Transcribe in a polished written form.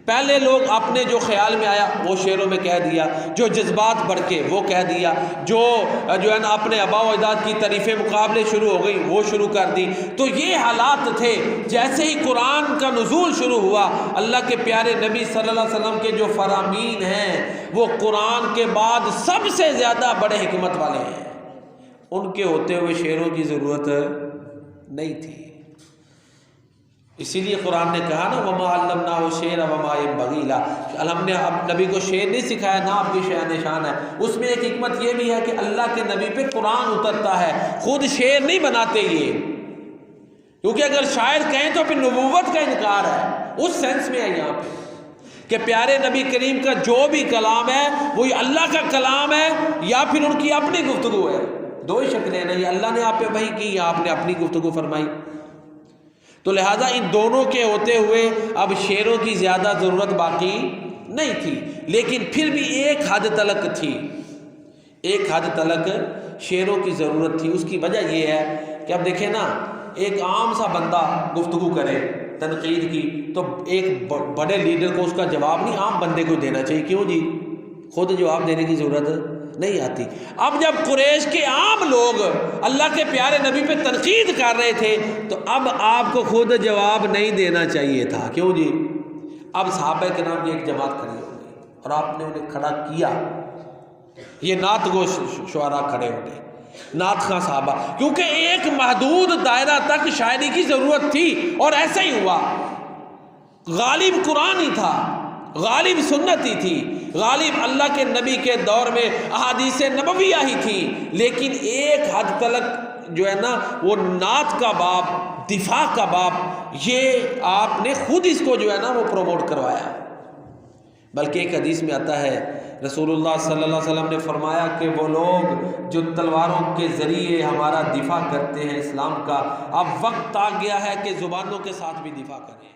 पहले लोग अपने जो ख्याल में आया वो शेरों में कह दिया, जो जज्बात भड़के वो कह दिया, जो है ना अपने आबा व अजदाद की तारीफ़ें मुकाबले शुरू हो गई वो शुरू कर दी। तो ये हालात थे। जैसे ही कुरान का नुज़ूल शुरू हुआ, अल्लाह के प्यारे नबी सल्लल्लाहु अलैहि वसल्लम के जो फरामीन हैं वो कुरान के बाद सबसे ज़्यादा बड़े हिकमत वाले हैं, उनके होते हुए शेरों की ज़रूरत नहीं थी। इसीलिए कुरान ने कहा ना, वमा अल्लमनाहु शेरा वमा यंबग़ी लह, हमने अब नबी को शेर नहीं सिखाया, ना आपकी शान निशान है। उसमें एक हिकमत ये भी है कि अल्लाह के नबी पे कुरान उतरता है, खुद शेर नहीं बनाते ये, क्योंकि अगर शायर कहें तो फिर नबूवत का इनकार है। उस सेंस में है यहाँ पे कि प्यारे नबी करीम का जो भी कलाम है वो अल्लाह का कलाम है या फिर उनकी अपनी गुफ्तगू है। दो ही शक्लें हैं, या अल्लाह ने आप पे वही की या आपने अपनी गुफ्तगू फरमाई। तो लिहाजा इन दोनों के होते हुए अब शेरों की ज़्यादा ज़रूरत बाकी नहीं थी, लेकिन फिर भी एक हद तलक थी, एक हद तलक शेरों की ज़रूरत थी। उसकी वजह यह है कि अब देखें ना, एक आम सा बंदा गुफ्तगू करे तनकीद की तो एक बड़े लीडर को उसका जवाब नहीं आम बंदे को देना चाहिए। क्यों जी? खुद जवाब देने की ज़रूरत नहीं आती। अब जब कुरैश के आम लोग अल्लाह के प्यारे नबी पे तनकीद कर रहे थे तो अब आपको खुद जवाब नहीं देना चाहिए था। क्यों जी? अब सहाबा के नाम की एक जमात खड़ी हो गई और आपने उन्हें खड़ा किया। ये नात गो शुआरा खड़े हो गए, नात खां साहबा, क्योंकि एक महदूद दायरा तक शायरी की ज़रूरत थी और ऐसा ही हुआ। गालिब कुरान ही था, गालिब सुन्नत ही थी, गालिब अल्लाह के नबी के दौर में अहादीस नबविया ही थी, लेकिन एक हद तक जो है ना वो नात का बाब, दिफा का बाब, ये आपने खुद इसको जो है ना वो प्रमोट करवाया। बल्कि एक हदीस में आता है रसूलुल्लाह सल्लल्लाहु अलैहि वसल्लम ने फरमाया कि वो लोग जो तलवारों के ज़रिए हमारा दिफा करते हैं इस्लाम का, अब वक्त आ गया है कि ज़ुबानों के साथ भी दिफा करें।